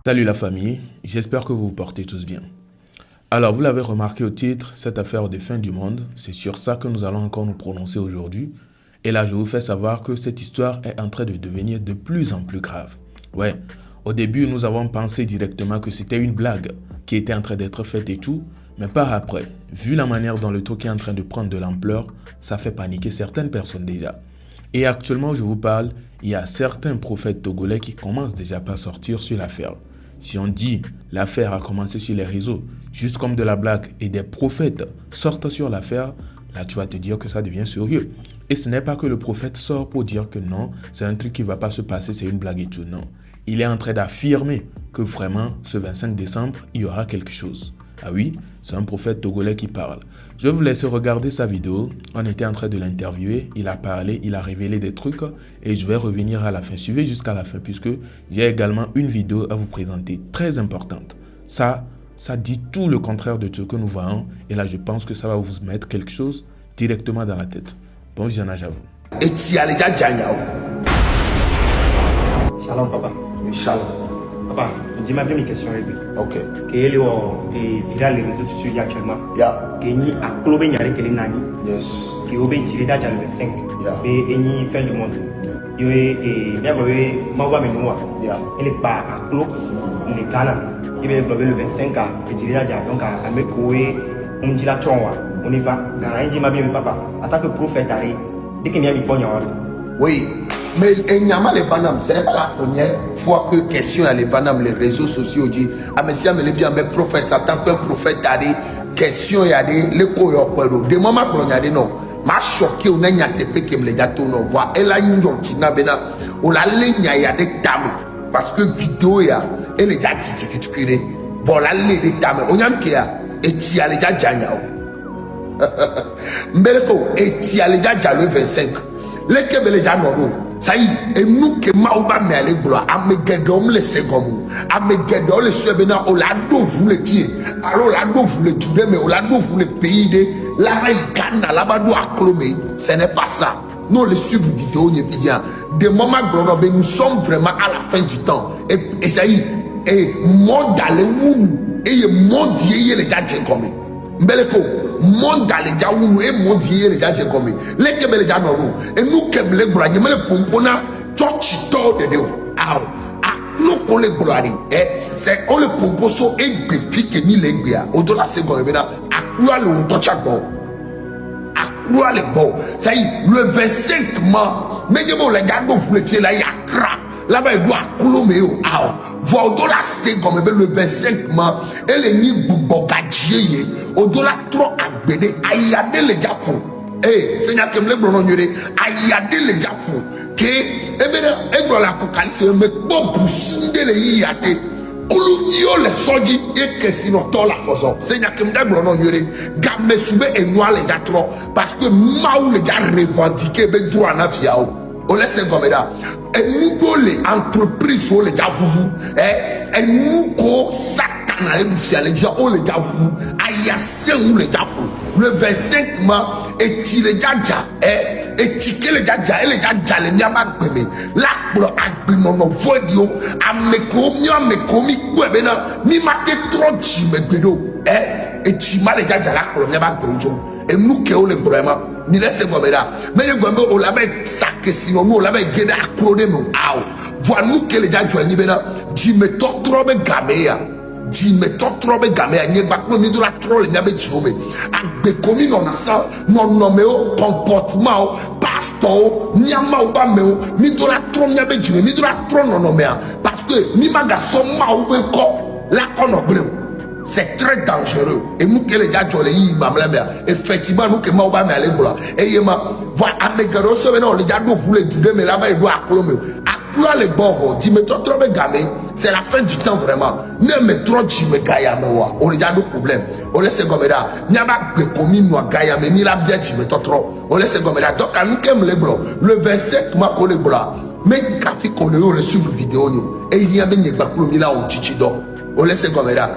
Salut la famille, j'espère que vous vous portez tous bien. Alors, vous l'avez remarqué au titre, cette affaire de fin du monde, c'est sur ça que nous allons encore nous prononcer aujourd'hui. Et là, je vous fais savoir que cette histoire est en train de devenir de plus en plus grave. Ouais, au début, nous avons pensé directement que c'était une blague qui était en train d'être faite et tout, mais par après, vu la manière dont le truc est en train de prendre de l'ampleur, ça fait paniquer certaines personnes déjà. Et actuellement, je vous parle, il y a certains prophètes togolais qui commencent déjà à sortir sur l'affaire. Si on dit l'affaire a commencé sur les réseaux, juste comme de la blague, et des prophètes sortent sur l'affaire, là tu vas te dire que ça devient sérieux. Et ce n'est pas que le prophète sort pour dire que non, c'est un truc qui ne va pas se passer, c'est une blague et tout. Non, il est en train d'affirmer que vraiment, ce 25 décembre, il y aura quelque chose. Ah oui, c'est un prophète togolais qui parle. Je vais vous laisser regarder sa vidéo. On était en train de l'interviewer. Il a parlé, il a révélé des trucs. Et je vais revenir à la fin. Suivez jusqu'à la fin puisque j'ai également une vidéo à vous présenter très importante. Ça dit tout le contraire de ce que nous voyons. Et là, je pense que ça va vous mettre quelque chose directement dans la tête. Bon visionnage à vous. Et tu as les gars Shalom, papa. Shalom. Papa, dis-moi bien une question. Ok. Quel est viral les réseaux sociaux actuellement? Yeah. Qui est à Colombie, il y a des nani. Yes. Qui est au pays tiré d'âge à 25. Yeah. Et il fin du monde. Il y a bien vu Mawa Menoua. Yeah. Il est pas à Colo, il est Ghana. Il est le 25 ans. Et tiré d'âge donc à Amekoué. On dit la chonwa. On y va. Ghana, il dit ma bien papa. En tant que prophète, dès qu'il y a des bons. Oui. Mais Enyama les Panam, ce n'est pas la première fois que question à les Panam, les réseaux sociaux dit ah mais si me bien mais prophète en tant qu'un prophète a des questions il y a des les koyo des moments qu'on a des non m'a choqué on a nyate pe kem les gâteaux non voit elle a une jina bena on la ligne il y a des tames parce que vidéo ya et les gars qui curé bon la ligne des tames on y a kia et ti a les gars janyao mbeleko et ti a les gars le 25 les kebele janoro ça y est, et nous qui maouba mais les gloire, amegedom les secondes, amegedom les sebena, on l'a d'où vous le tiez, alors là d'où vous le tuez, mais on l'a d'où vous le pays de la Ghana, là-bas d'où à Clomé, ce n'est pas ça. Nous les suivons vidéo, de moments globaux, nous sommes vraiment à la fin du temps. Et ça y est, et monde d'aller où et monde d'y les gars comme Mbeleko, monde d'aller où et monde d'y les gars comme les kebele janoro et nous kebele gloire nous les pompona church de Dieu ah nous qu'on les gloire c'est on le pomposo et que ni les gars au dollar seconde bena akua le touchable akua le bon ça y le 25 mois mais je les gars vous le tirer là il y a crack là-bas il doit couler ah voir au dollar seconde le 25 mois et les ni bogadier au dollar trop agbede ayade les gars font eh Seigneur que me le blonon yore ayade les gars font que et dans l'apocalypse me beaucoup sunde les yate Koulouvio les soji et que sinon toi la façon Seigneur que me le blonon yore gamme soube et noir les gars trop parce que maou les gars revendiquer be droit na fiao on laisse comme ça et nous les entreprises les gars vous et nous ko Satan a ébouffé les gens on les gars vous ayasien ou les gars le 25 mois et tu les gars et tiquer les gars et les gars les nyama gbeme la pour agbimo no vodio ameko mi kwebena mi mate trop chi megbedo et tu ma les gars la pour nyama gboro et nous que on les vraiment ni laisse comme ça mais les gombe on l'avait saqué sinon nous on l'avait guédé à cloner mon ah voilà nous que les gars joignent bena dit me trop gamea dit me trop gamea ni ba ko mi do la trop le nyabe chome agbe komi non ça non mais au comportement pasteur nyama ou ba me mi do la trop nyabe chome mi do la trop non mais parce que mi ma garçon ma ou be ko la kono bre c'est très dangereux et nous que les gars jolé yi mamla mais effectivement nous que ma ou ba me aller bola et yema voilà amegaro so be non les gars do voulait du mais là-bas il doit acclomer là les bords dit mais trop gamé c'est la fin du temps vraiment ne me trop tu me gaya me wa on regarde le problème on laisse comme ça nyaba be komi no gaya me ni la bien tu me trop on laisse comme ça donc à nous kem les blancs le 27 mois pour les blancs mais café qu'on le suivre vidéo nous et il y a bien les baklo mi là on chichi do on laisse comme ça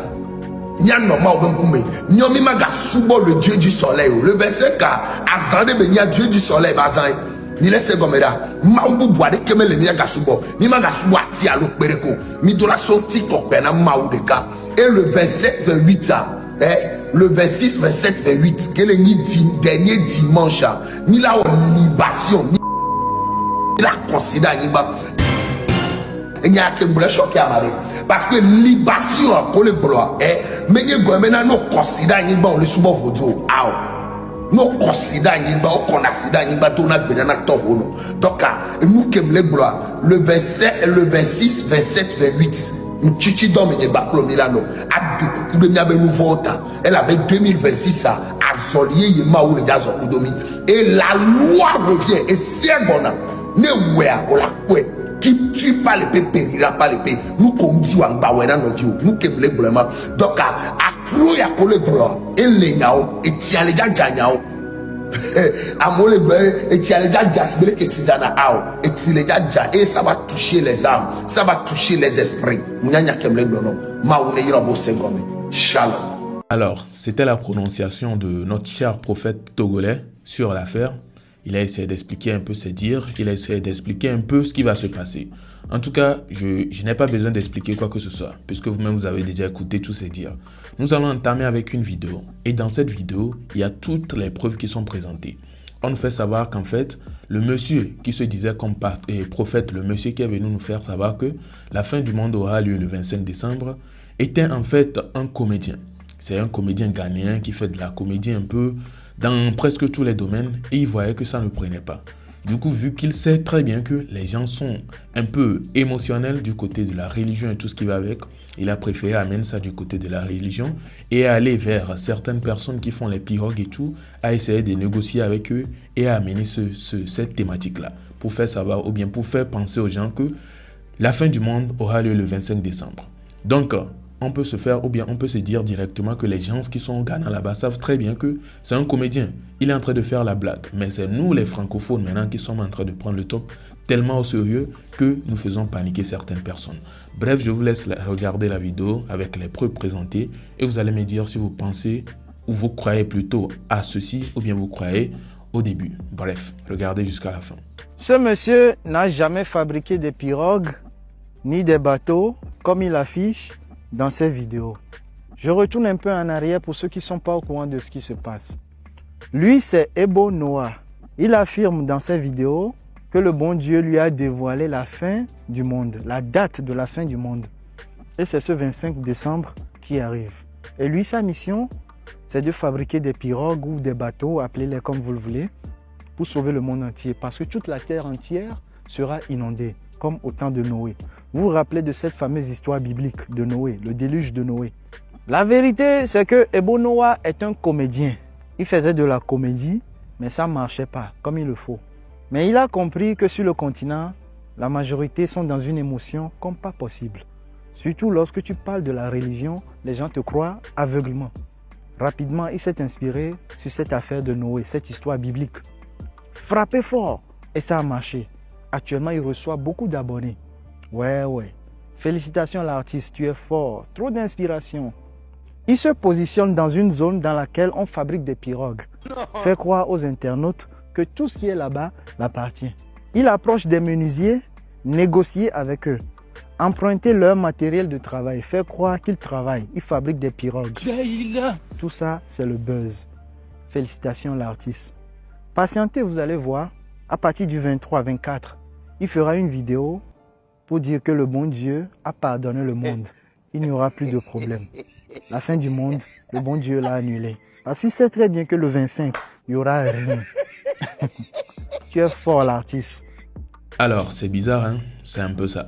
nya normal ben kume nyomi maga subo le dieu du soleil le 27 ka azande be nya dieu du soleil bazan mi le se gɔme ɖa mawu bubu aɖe ke me le mia gasubɔ mi ma gasubɔ ati alo kpe ɖe ko mi do la so ti kɔkɔe na mawu ɖeka. Et le 27 28 le 26 27 28 que le dernier dimanche ni la libation ni la considère ni ba il y a que boule choqué à marrer parce que libation pour le gloire mais ni go maintenant no considère ni ba on le subo vodo no considère ni ba on considère ni ba to na be na to wono donc nous que le gloire le 27 le 26 27 28 Chichi domme ni baklo Milano a découpé de miabe nouveau temps elle avait 2026 à zolier yema ou le gaz domi et la loi revient et si bon ne wea o la kwe qui tue pas l'épée périra pas l'épée nous comme dit wangba wena no dio nous kem le blema donc a cro ya ko le bro et le nyao et tia le janyao amole et tia le jasbele que tidana ao et ti le jaja et ça va toucher les âmes ça va toucher les esprits munyanya kem le blono ma ou ne yira bo sengome shalom. Alors, c'était la prononciation de notre cher prophète togolais sur l'affaire. Il a essayé d'expliquer un peu ses dires, il a essayé d'expliquer un peu ce qui va se passer. En tout cas, je n'ai pas besoin d'expliquer quoi que ce soit, puisque vous-même vous avez déjà écouté tous ces dires. Nous allons entamer avec une vidéo, et dans cette vidéo, il y a toutes les preuves qui sont présentées. On nous fait savoir qu'en fait, le monsieur qui se disait comme prophète, le monsieur qui est venu nous faire savoir que la fin du monde aura lieu le 25 décembre, était en fait un comédien. C'est un comédien ghanéen qui fait de la comédie un peu dans presque tous les domaines et il voyait que ça ne prenait pas. Du coup, vu qu'il sait très bien que les gens sont un peu émotionnels du côté de la religion et tout ce qui va avec, il a préféré amener ça du côté de la religion et aller vers certaines personnes qui font les pirogues et tout, à essayer de négocier avec eux et à amener cette thématique-là pour faire savoir ou bien pour faire penser aux gens que la fin du monde aura lieu le 25 décembre. Donc, on peut se faire ou bien on peut se dire directement que les gens qui sont au Ghana là-bas savent très bien que c'est un comédien. Il est en train de faire la blague. Mais c'est nous les francophones maintenant qui sommes en train de prendre le top tellement au sérieux que nous faisons paniquer certaines personnes. Bref, je vous laisse regarder la vidéo avec les preuves présentées et vous allez me dire si vous pensez ou vous croyez plutôt à ceci ou bien vous croyez au début. Bref, regardez jusqu'à la fin. Ce monsieur n'a jamais fabriqué des pirogues ni des bateaux comme il affiche dans ces vidéos. Je retourne un peu en arrière pour ceux qui ne sont pas au courant de ce qui se passe. Lui, c'est Ebo Noah. Il affirme dans ses vidéos que le bon Dieu lui a dévoilé la fin du monde, la date de la fin du monde. Et c'est ce 25 décembre qui arrive. Et lui, sa mission, c'est de fabriquer des pirogues ou des bateaux, appelez-les comme vous le voulez, pour sauver le monde entier. Parce que toute la terre entière sera inondée, comme au temps de Noé. Vous vous rappelez de cette fameuse histoire biblique de Noé, le déluge de Noé. La vérité, c'est que Ebo Noah est un comédien. Il faisait de la comédie, mais ça ne marchait pas comme il le faut. Mais il a compris que sur le continent, la majorité sont dans une émotion comme pas possible. Surtout lorsque tu parles de la religion, les gens te croient aveuglement. Rapidement, il s'est inspiré sur cette affaire de Noé, cette histoire biblique. Frappé fort, et ça a marché. Actuellement, il reçoit beaucoup d'abonnés. Ouais. Félicitations à l'artiste, tu es fort. Trop d'inspiration. Il se positionne dans une zone dans laquelle on fabrique des pirogues. Fait croire aux internautes que tout ce qui est là-bas l'appartient. Il approche des menuisiers, négocier avec eux, emprunter leur matériel de travail, fait croire qu'il travaille. Il fabrique des pirogues. Tout ça, c'est le buzz. Félicitations à l'artiste. Patientez, vous allez voir, à partir du 23-24, il fera une vidéo pour dire que le bon Dieu a pardonné le monde. Il n'y aura plus de problème. La fin du monde, le bon Dieu l'a annulé. Parce qu'il sait très bien que le 25, il n'y aura rien. Tu es fort, l'artiste. Alors, c'est bizarre, hein? C'est un peu ça.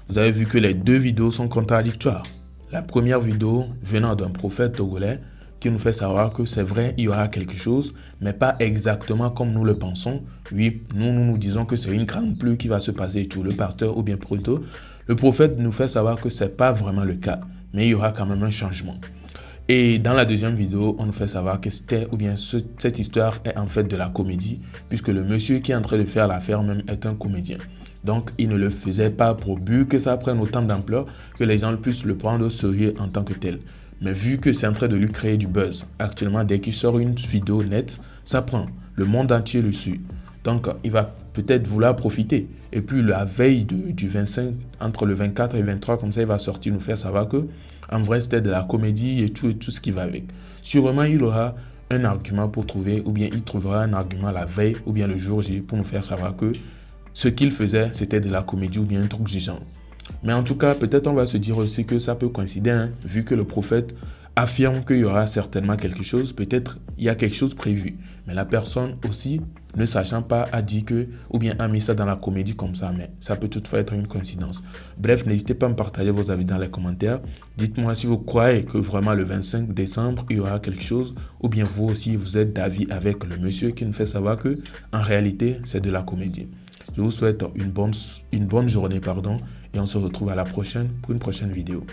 Vous avez vu que les deux vidéos sont contradictoires. La première vidéo venant d'un prophète togolais qui nous fait savoir que c'est vrai, il y aura quelque chose, mais pas exactement comme nous le pensons. Oui, nous disons que c'est une grande pluie qui va se passer et tout. Le pasteur ou bien plutôt, le prophète nous fait savoir que ce n'est pas vraiment le cas, mais il y aura quand même un changement. Et dans la deuxième vidéo, on nous fait savoir que c'était ou bien cette histoire est en fait de la comédie, puisque le monsieur qui est en train de faire l'affaire même est un comédien. Donc, il ne le faisait pas pour but que ça prenne autant d'ampleur, que les gens puissent le prendre au sérieux en tant que tel. Mais vu que c'est en train de lui créer du buzz, actuellement, dès qu'il sort une vidéo nette, ça prend. Le monde entier le suit. Donc, il va peut-être vouloir profiter. Et puis, la veille du 25, entre le 24 et le 23, comme ça, il va sortir nous faire savoir que, en vrai, c'était de la comédie et tout ce qui va avec. Sûrement, il aura un argument pour trouver, ou bien il trouvera un argument la veille, ou bien le jour J, pour nous faire savoir que ce qu'il faisait, c'était de la comédie ou bien un truc du genre. Mais en tout cas, peut-être on va se dire aussi que ça peut coïncider, hein, vu que le prophète affirme qu'il y aura certainement quelque chose, peut-être il y a quelque chose prévu. Mais la personne aussi, ne sachant pas, a dit que, ou bien a mis ça dans la comédie comme ça, mais ça peut toutefois être une coïncidence. Bref, n'hésitez pas à me partager vos avis dans les commentaires. Dites-moi si vous croyez que vraiment le 25 décembre, il y aura quelque chose, ou bien vous aussi, vous êtes d'avis avec le monsieur qui nous fait savoir que, en réalité, c'est de la comédie. Je vous souhaite une bonne journée, et on se retrouve à la prochaine pour une prochaine vidéo.